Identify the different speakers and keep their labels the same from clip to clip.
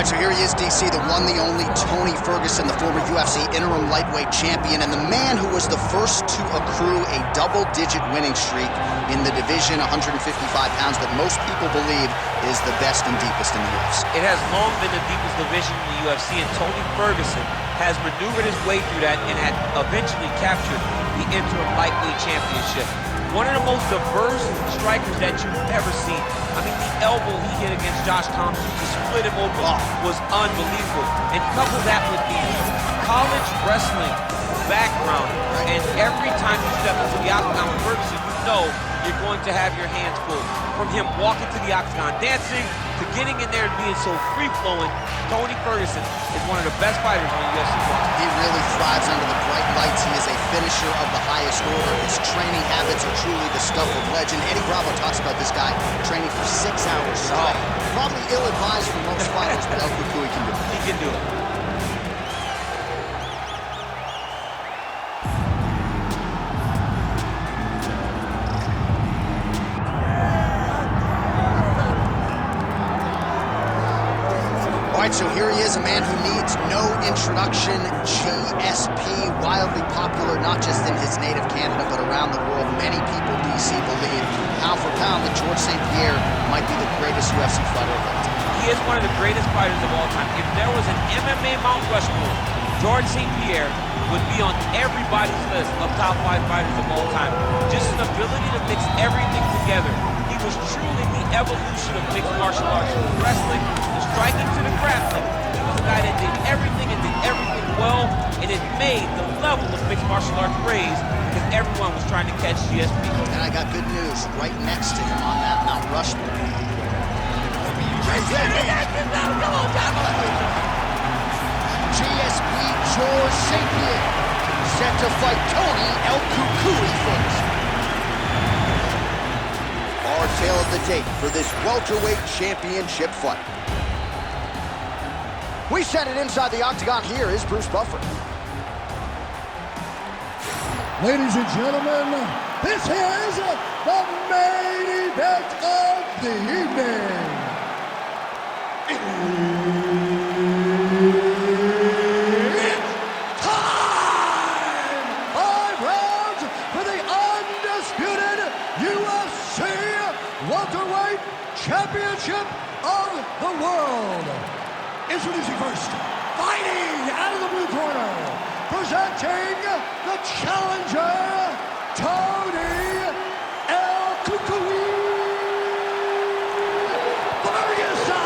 Speaker 1: All right, so here he is, DC, the one, the only Tony Ferguson, the former UFC interim lightweight champion, and the man who was the first to accrue a double-digit winning streak in the division, 155 pounds, that most people believe is the best and deepest in the UFC.
Speaker 2: It has long been the deepest division in the UFC, and Tony Ferguson has maneuvered his way through that and had eventually captured the interim lightweight championship. One of the most diverse strikers that you've ever seen. I mean, the elbow he hit against Josh Thompson to split him open was unbelievable. And couple that with the college wrestling background, and every time you step into the octagon with Ferguson, you know you're going to have your hands full. From him walking to the octagon dancing, to getting in there and being so free-flowing, Tony Ferguson is one of the best fighters on the UFC block.
Speaker 1: He really thrives under the bright lights. He is a finisher of the highest order. His training habits are truly the stuff of legend. Eddie Bravo talks about this guy training for 6 hours straight. Probably ill-advised for most fighters, but El Cucuy can do it.
Speaker 2: He can do it.
Speaker 1: All right, so here he is, a man who needs no introduction. GSP, wildly popular, not just in his native Canada, but around the world. Many people, DC, believe, pound for pound, that George St-Pierre might be the greatest UFC fighter of all time.
Speaker 2: He is one of the greatest fighters of all time. If there was an MMA Mount Rushmore, George St-Pierre would be on everybody's list of top 5 fighters of all time. Just an ability to mix everything together. He was truly the evolution of mixed martial arts. From wrestling, the striking to the grappling. He was a guy that did everything and did everything well, and it made the level of mixed martial arts raise because everyone was trying to catch GSP.
Speaker 1: And I got good news right next to him on that Mount Rushmore. GSP George St-Pierre, set to fight Tony El Cucuy Ferguson. Our tale of the tape for this welterweight championship fight. We send it inside the octagon. Here is Bruce Buffer.
Speaker 3: Ladies and gentlemen, this is the main event of the evening. It's time! 5 rounds for the undisputed UFC welterweight championship of the world. Introducing first, fighting out of the blue corner, presenting the challenger, Tony El Cucuy Ferguson.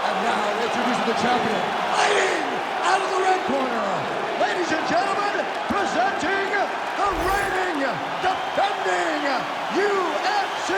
Speaker 3: And now introducing the champion, fighting out of the red corner, ladies and gentlemen, presenting the reigning, defending UFC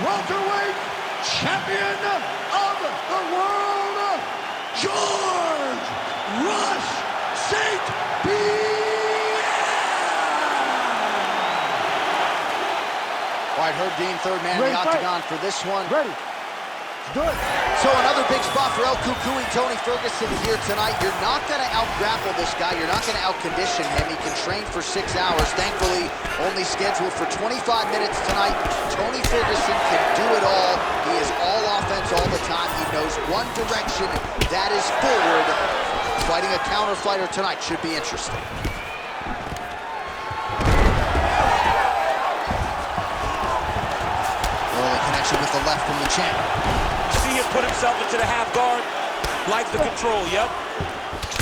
Speaker 3: welterweight champion of the world, George Rush St-Pierre!
Speaker 1: All right, Herb Dean, third man in the octagon for this one.
Speaker 3: Ready. Do it.
Speaker 1: So another big spot for El Cucuy, Tony Ferguson here tonight. You're not going to out-grapple this guy. You're not going to out-condition him. He can train for 6 hours. Thankfully, only scheduled for 25 minutes tonight. Tony Ferguson can do it all. He is all offense all the time. He knows one direction, that is forward. Fighting a counter fighter tonight should be interesting. Early connection with the left from the champ.
Speaker 2: See him put himself into the half guard. Like the control, yep.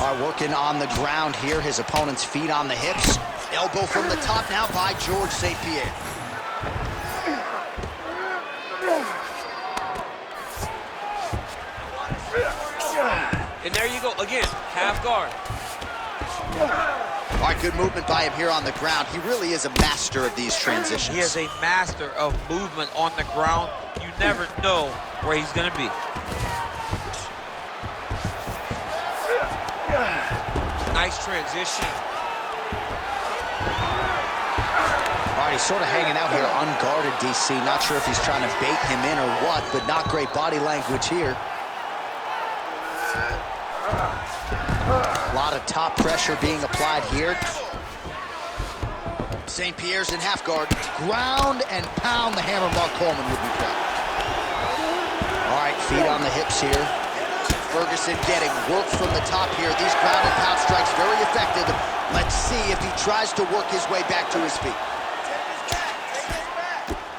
Speaker 1: All right, working on the ground here. His opponent's feet on the hips. Elbow from the top now by George St-Pierre.
Speaker 2: And there you go, again, half guard.
Speaker 1: All right, good movement by him here on the ground. He really is a master of these transitions.
Speaker 2: He is a master of movement on the ground. You never know where he's gonna be. Nice transition.
Speaker 1: All right, he's sort of hanging out here unguarded, DC. Not sure if he's trying to bait him in or what, but not great body language here. A lot of top pressure being applied here. St-Pierre's in half guard. Ground and pound. The hammer Mark Coleman would be proud. All right, feet on the hips here. Ferguson getting work from the top here. These ground and pound strikes very effective. Let's see if he tries to work his way back to his feet.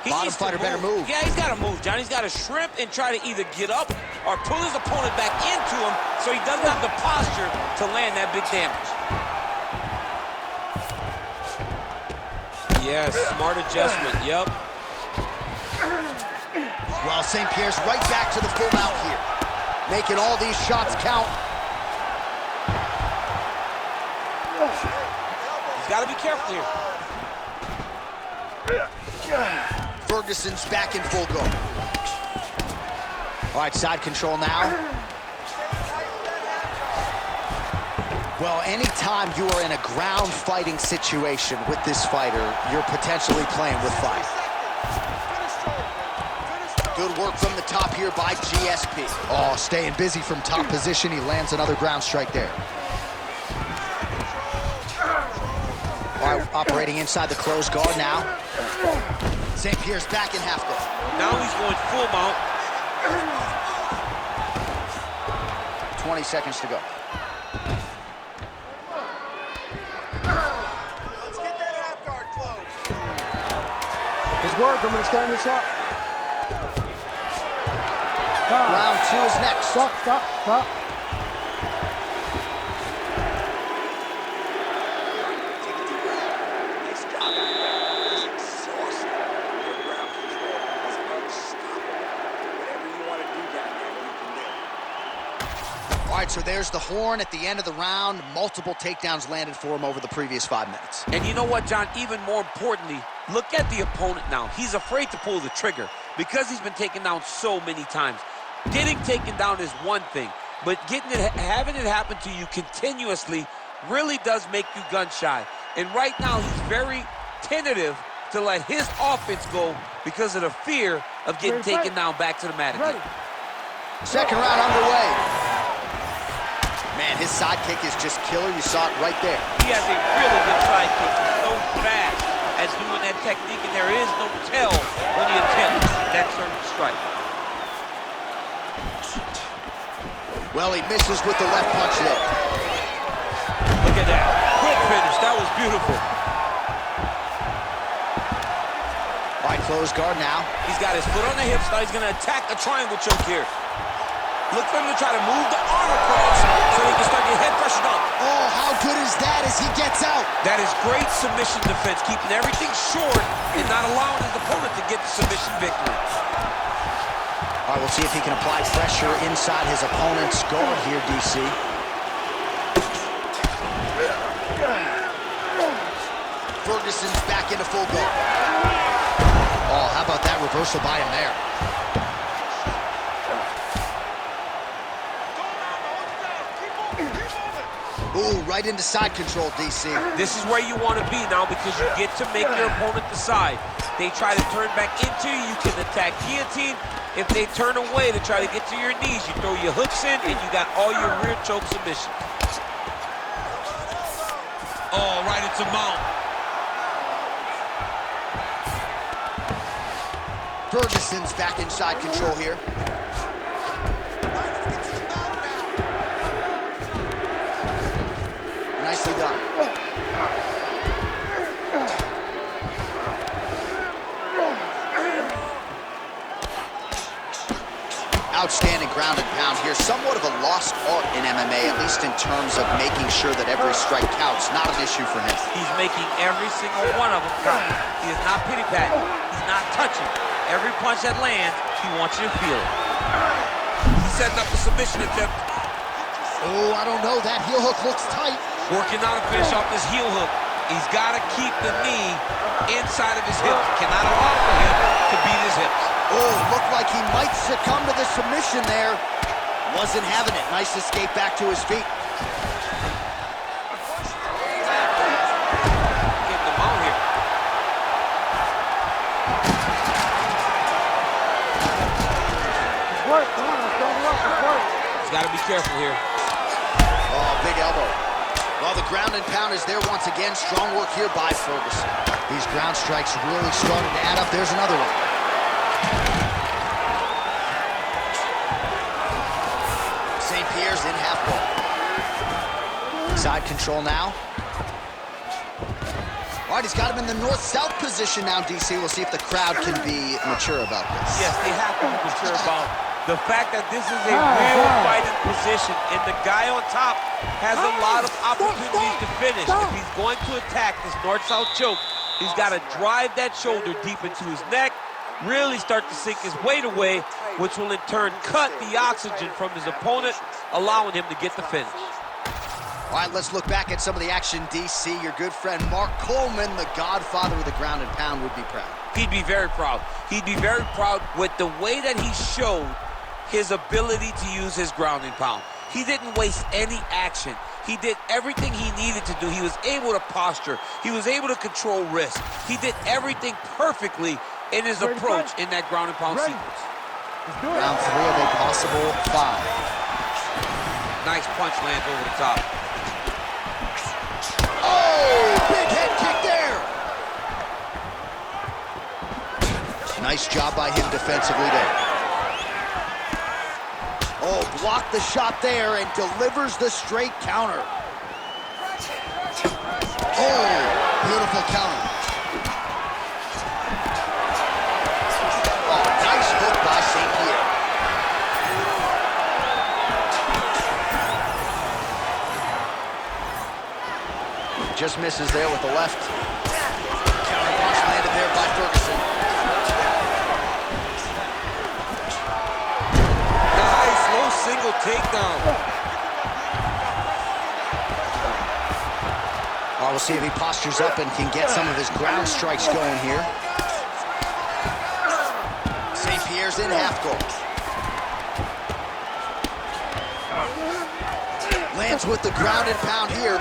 Speaker 1: Bottom fighter better move.
Speaker 2: Yeah, he's got to move, John. He's got to shrimp and try to either get up or pull his opponent back into him so he doesn't have the posture to land that big damage. Yes, smart adjustment, yep.
Speaker 1: Well, St-Pierre's right back to the full mount here. Making all these shots count.
Speaker 2: He's got to be careful here.
Speaker 1: Ferguson's back in full go. All right, side control now. Well, anytime you are in a ground fighting situation with this fighter, you're potentially playing with fire. Good work from the top here by GSP. Oh, staying busy from top position. He lands another ground strike there. All right, operating inside the closed guard now. St-Pierre's back in half guard.
Speaker 2: Now he's going full mount.
Speaker 1: 20 seconds to go.
Speaker 4: Let's get that half guard closed.
Speaker 3: It's work. I'm going to stand this up.
Speaker 1: Round 2 is next.
Speaker 3: Stop.
Speaker 4: Nice job. He's exhausted. Your ground control is unstoppable. Whatever you want to do down there, you can do.
Speaker 1: All right, so there's the horn at the end of the round. Multiple takedowns landed for him over the previous 5 minutes.
Speaker 2: And you know what, John? Even more importantly, look at the opponent now. He's afraid to pull the trigger because he's been taken down so many times. Getting taken down is one thing, but having it happen to you continuously really does make you gun shy. And right now, he's very tentative to let his offense go because of the fear of getting taken down back to the mat again.
Speaker 1: Second round underway. Man, his sidekick is just killer. You saw it right there.
Speaker 2: He has a really good sidekick. He's so fast at doing that technique, and there is no tell when he attempts that certain strike.
Speaker 1: Well, he misses with the left punch there.
Speaker 2: Look at that. Quick finish. That was beautiful.
Speaker 1: All right, closed guard now.
Speaker 2: He's got his foot on the hips. Now he's going to attack a triangle choke here. Look for him to try to move the arm across so he can start getting head pressure down.
Speaker 1: Oh, how good is that as he gets out?
Speaker 2: That is great submission defense, keeping everything short and not allowing his opponent to get the submission victory.
Speaker 1: All right, we'll see if he can apply pressure inside his opponent's guard here, DC. Ferguson's back into full guard. Oh, how about that reversal by him there? Ooh, right into side control, DC.
Speaker 2: This is where you want to be now because you get to make your opponent decide. They try to turn back into you, you can attack guillotine. If they turn away to try to get to your knees, you throw your hooks in and you got all your rear choke submissions. Oh, right into mount.
Speaker 1: Ferguson's back inside control here. Nicely done. Outstanding ground and pound here. Somewhat of a lost art in MMA, at least in terms of making sure that every strike counts. Not an issue for him.
Speaker 2: He's making every single one of them count. He is not pity-patting. He's not touching. Every punch that lands, he wants you to feel it. He's setting up a submission attempt.
Speaker 1: Oh, I don't know. That heel hook looks tight.
Speaker 2: Working on a finish off this heel hook. He's got to keep the knee inside of his hips. Cannot allow for him to beat his hips.
Speaker 1: Oh, looked like he might succumb to the submission there. Wasn't having it. Nice escape back to his feet.
Speaker 2: Getting them out here.
Speaker 3: It's work. Come on, let's go up. It's work.
Speaker 2: He's got to be careful here.
Speaker 1: Oh, big elbow. Well, the ground and pound is there once again. Strong work here by Ferguson. These ground strikes really starting to add up. There's another one. Side control now. All right, he's got him in the north-south position now, DC. We'll see if the crowd can be mature about this.
Speaker 2: Yes, they have to be mature about the fact that this is a real fighting position, and the guy on top has a lot of opportunities to finish. If he's going to attack this north-south choke, he's got to drive that shoulder deep into his neck, really start to sink his weight away, which will in turn cut the oxygen from his opponent, allowing him to get the finish.
Speaker 1: All right, let's look back at some of the action, DC. Your good friend Mark Coleman, the godfather of the ground and pound, would be proud.
Speaker 2: He'd be very proud. He'd be very proud with the way that he showed his ability to use his ground and pound. He didn't waste any action. He did everything he needed to do. He was able to posture. He was able to control risk. He did everything perfectly in his approach in that ground and pound sequence.
Speaker 1: Round 3 of a possible 5.
Speaker 2: Nice punch lands over the top.
Speaker 1: Oh, big head kick there. Nice job by him defensively there. Oh, blocked the shot there and delivers the straight counter. Oh, beautiful counter. Oh, nice hook by St-Pierre. Just misses there with the left. Counter punch landed there by Ferguson.
Speaker 2: Nice low single takedown.
Speaker 1: Oh, we'll see if he postures up and can get some of his ground strikes going here. St-Pierre's in half guard. Lands with the ground and pound here.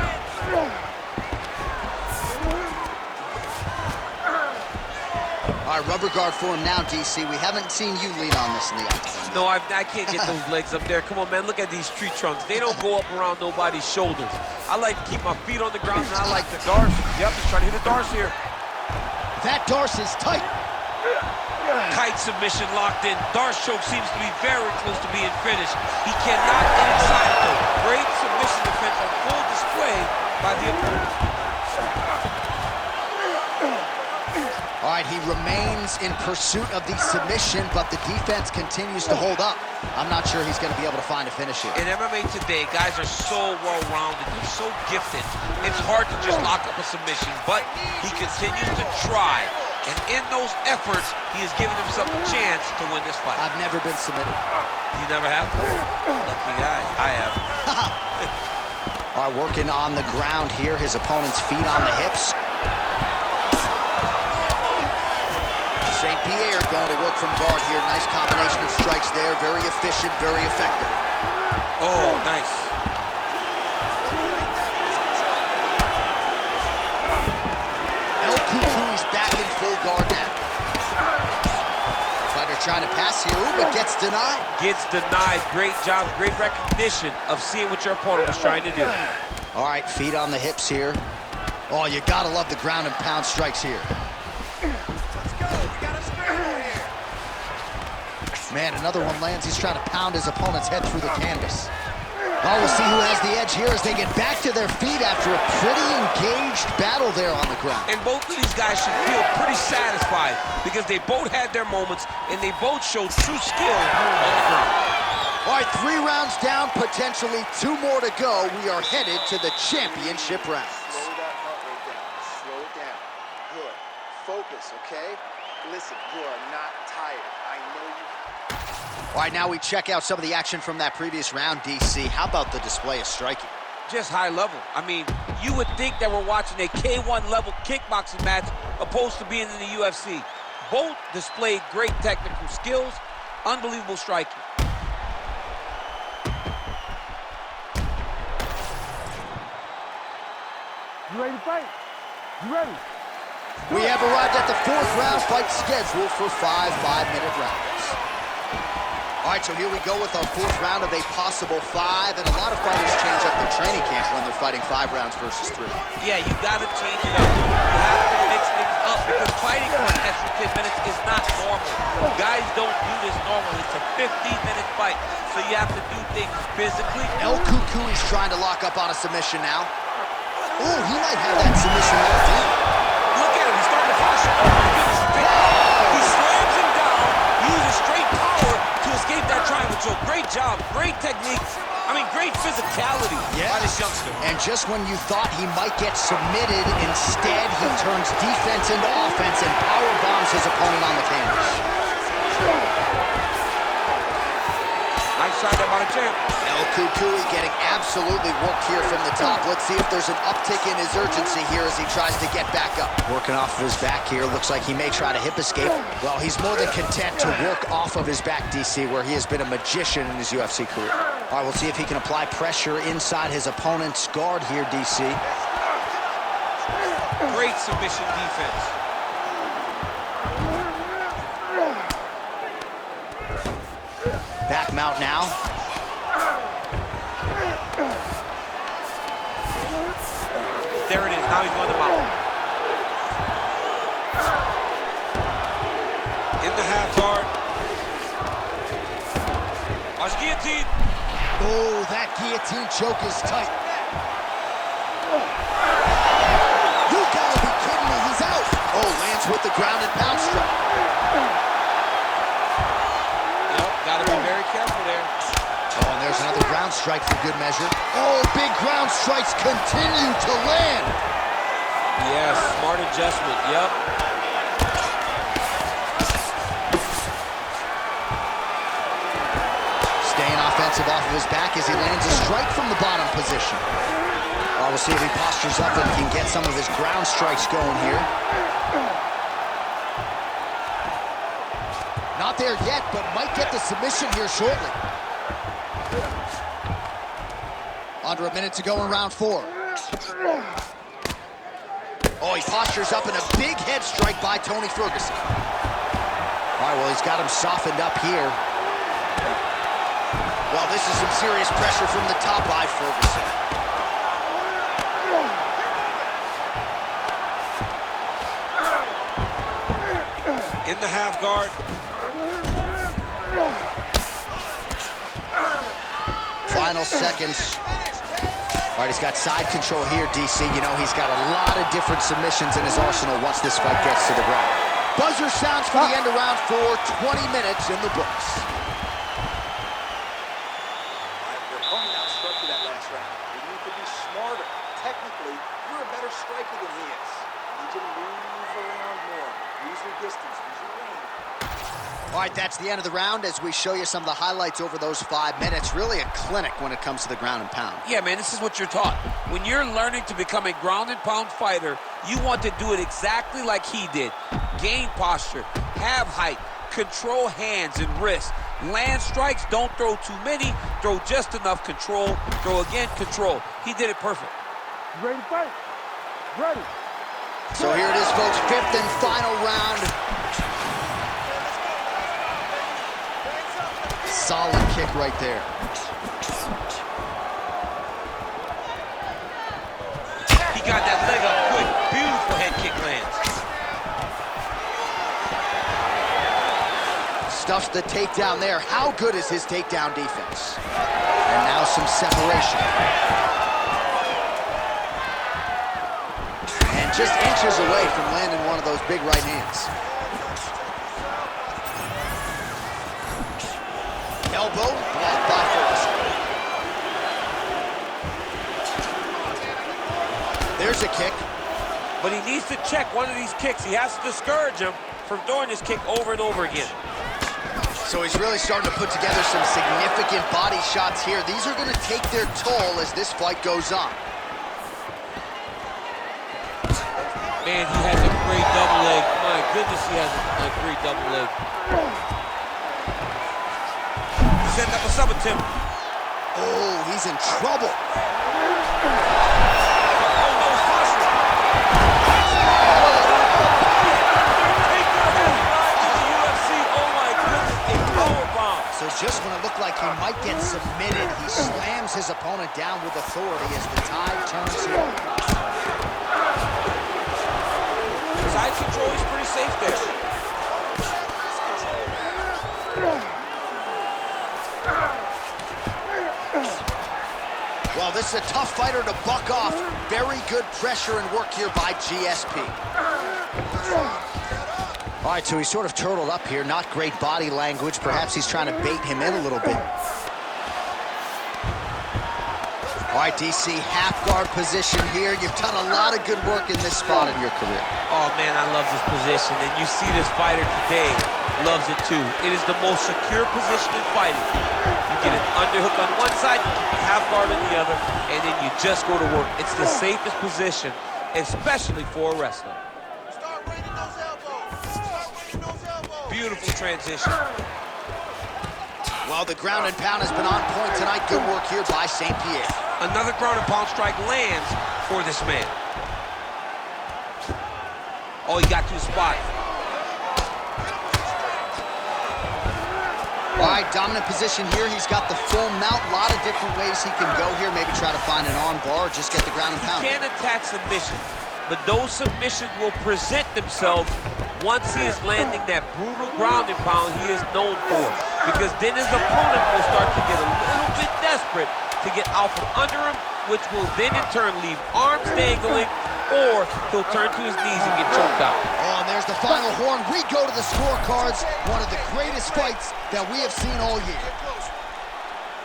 Speaker 1: All right, rubber guard for him now, DC. We haven't seen you lean on this in the octagon.
Speaker 2: No, I can't get those legs up there. Come on, man, look at these tree trunks. They don't go up around nobody's shoulders. I like to keep my feet on the ground, and I like the darce. Yep, he's trying to hit the darce here.
Speaker 1: That darce is tight.
Speaker 2: Tight submission locked in. Darce choke seems to be very close to being finished. He cannot get inside, though. Great submission defense on full display by the opponent.
Speaker 1: All right, he remains in pursuit of the submission, but the defense continues to hold up. I'm not sure he's going to be able to find a finish here.
Speaker 2: In MMA today, guys are so well-rounded. They're so gifted. It's hard to just lock up a submission, but he continues to try. And in those efforts, he has given himself a chance to win this fight.
Speaker 1: I've never been submitted.
Speaker 2: You never have? Lucky guy. I have.
Speaker 1: All right, working on the ground here. His opponent's feet on the hips. St-Pierre going to work from guard here. Nice combination of strikes there. Very efficient, very effective.
Speaker 2: Oh, nice.
Speaker 1: El Cucuy's back in full guard now. Fighter trying to pass here, ooh, but gets denied.
Speaker 2: Gets denied. Great job, great recognition of seeing what your opponent was trying to do.
Speaker 1: All right, feet on the hips here. Oh, you gotta love the ground and pound strikes here. Man, another one lands. He's trying to pound his opponent's head through the canvas. Oh, we'll see who has the edge here as they get back to their feet after a pretty engaged battle there on the ground.
Speaker 2: And both of these guys should feel pretty satisfied because they both had their moments and they both showed true skill on the ground.
Speaker 1: All right, 3 rounds down, potentially 2 more to go. We are headed to the championship rounds.
Speaker 4: Slow that heart rate down. Slow it down. Good. Focus, okay? Listen, you are not tired. I know you.
Speaker 1: All right, now we check out some of the action from that previous round, DC. How about the display of striking?
Speaker 2: Just high level. I mean, you would think that we're watching a K1 level kickboxing match opposed to being in the UFC. Both displayed great technical skills, unbelievable striking.
Speaker 5: You ready to fight? You ready?
Speaker 1: We have arrived at the 4th round fight scheduled for 5 5-minute rounds. All right, so here we go with our 4th round of a possible 5, and a lot of fighters change up their training camp when they're fighting 5 rounds versus 3.
Speaker 2: Yeah, you got to change it up. You have to mix things up because fighting for an extra 10 minutes is not normal. Guys don't do this normally. It's a 15-minute fight, so you have to do things physically.
Speaker 1: El Cucuy's trying to lock up on a submission now. Oh, he might have that submission locked in.
Speaker 2: Look at him, he's starting to posture. Oh my goodness, he slams him down, uses straight power to escape that triangle choke. Great job, great technique. I mean, great physicality by this youngster.
Speaker 1: And just when you thought he might get submitted, instead he turns defense into offense and power bombs his opponent on the canvas.
Speaker 2: Nice shot there by the champ.
Speaker 1: El Cucuy getting absolutely worked here from the top. Let's see if there's an uptick in his urgency here as he tries to get back up. Working off of his back here. Looks like he may try to hip escape. Well, he's more than content to work off of his back, DC, where he has been a magician in his UFC career. All right, we'll see if he can apply pressure inside his opponent's guard here, DC.
Speaker 2: Great submission defense.
Speaker 1: Back mount now.
Speaker 2: There it is, now he's going to mount. In the half guard. Watch guillotine.
Speaker 1: Oh, that guillotine choke is tight. You gotta be kidding me, he's out. Oh, lands with the ground and pound strike.
Speaker 2: Gotta be very careful there.
Speaker 1: Oh, and there's another ground strike for good measure. Oh, big ground strikes continue to land.
Speaker 2: Yes, smart adjustment, yep.
Speaker 1: Staying offensive off of his back as he lands a strike from the bottom position. Well, we'll see if he postures up and can get some of his ground strikes going here. Not there yet, but might get the submission here shortly. Under a minute to go in round 4. Oh, he postures up in a big head strike by Tony Ferguson. All right, well, he's got him softened up here. Well, this is some serious pressure from the top by Ferguson.
Speaker 2: In the half guard.
Speaker 1: Final seconds. All right, he's got side control here, DC. You know, he's got a lot of different submissions in his arsenal once this fight gets to the ground. Buzzer sounds for the end of round 4, 20 minutes in the books.
Speaker 4: Your opponent outstruck you that last round. You need to be smarter. Technically, you're a better striker than he is. You need you to move around more. Use your distance, use your range.
Speaker 1: All right, that's the end of the round as we show you some of the highlights over those 5 minutes. Really a clinic when it comes to the ground and pound.
Speaker 2: Yeah, man, this is what you're taught. When you're learning to become a ground and pound fighter, you want to do it exactly like he did. Gain posture, have height, control hands and wrists. Land strikes, don't throw too many, throw just enough, control, throw again, control. He did it perfect.
Speaker 5: You ready to fight? Ready.
Speaker 1: So here it is, folks, 5th and final round. Solid kick right there.
Speaker 2: He got that leg up good. Beautiful head kick lands.
Speaker 1: Stuffs the takedown there. How good is his takedown defense? And now some separation. And just inches away from landing one of those big right hands. Elbow blocked by Ferguson. There's a kick.
Speaker 2: But he needs to check one of these kicks. He has to discourage him from throwing this kick over and over again.
Speaker 1: So he's really starting to put together some significant body shots here. These are going to take their toll as this fight goes on.
Speaker 2: Man, he has a great double leg. My goodness, he has a great double leg. Setting up a sub attempt.
Speaker 1: Oh, he's in trouble. So just when it looked like he might get submitted, he slams his opponent down with authority as the tide turns here.
Speaker 2: Side Side control, he's pretty safe there.
Speaker 1: Well, this is a tough fighter to buck off. Very good pressure and work here by GSP. All right, so he's sort of turtled up here. Not great body language. Perhaps he's trying to bait him in a little bit. All right, DC, half guard position here. You've done a lot of good work in this spot in your career.
Speaker 2: Oh, man, I love this position. And you see this fighter today loves it, too. It is the most secure position in fighting. You get an underhook on one side, half guard on the other, and then you just go to work. It's the safest position, especially for a wrestler.
Speaker 6: Start raining those elbows. Start raining those elbows.
Speaker 2: Beautiful transition.
Speaker 1: Well, the ground and pound has been on point tonight. Good work here by St-Pierre.
Speaker 2: Another ground and pound strike lands for this man. Oh, he got to the spot.
Speaker 1: All right, dominant position here. He's got the full mount. A lot of different ways he can go here. Maybe try to find an arm bar or just get the ground and pound.
Speaker 2: He can attack submissions, but those submissions will present themselves once he is landing that brutal ground and pound he is known for. Because then his opponent will start to get a little bit desperate to get out from under him, which will then in turn leave arms dangling, or he'll turn to his knees and get choked out.
Speaker 1: Oh, and there's the final horn. We go to the scorecards. One of the greatest fights that we have seen all year.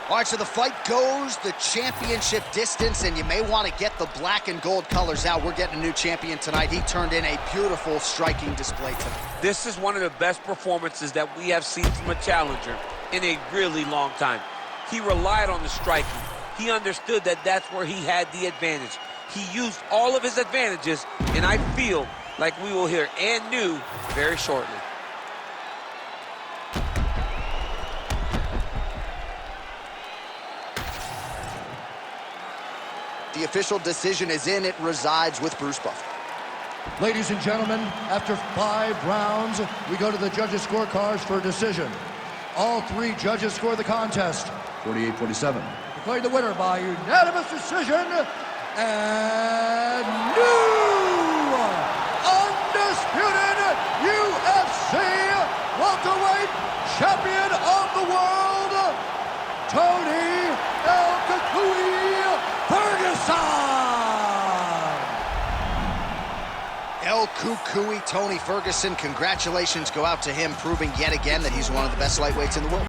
Speaker 1: All right, so the fight goes the championship distance, and you may want to get the black and gold colors out. We're getting a new champion tonight. He turned in a beautiful striking display tonight.
Speaker 2: This is one of the best performances that we have seen from a challenger in a really long time. He relied on the striking. He understood that that's where he had the advantage. He used all of his advantages, and I feel like we will hear and new very shortly.
Speaker 1: The official decision is in. It resides with Bruce Buffer.
Speaker 3: Ladies and gentlemen, after 5 rounds, we go to the judges' scorecards for a decision. All 3 judges score the contest 48-47. Declared the winner by unanimous decision, and new undisputed UFC welterweight champion of the world, Tony Ferguson!
Speaker 1: El Cucuy, Tony Ferguson, congratulations go out to him, proving yet again that he's one of the best lightweights in the world.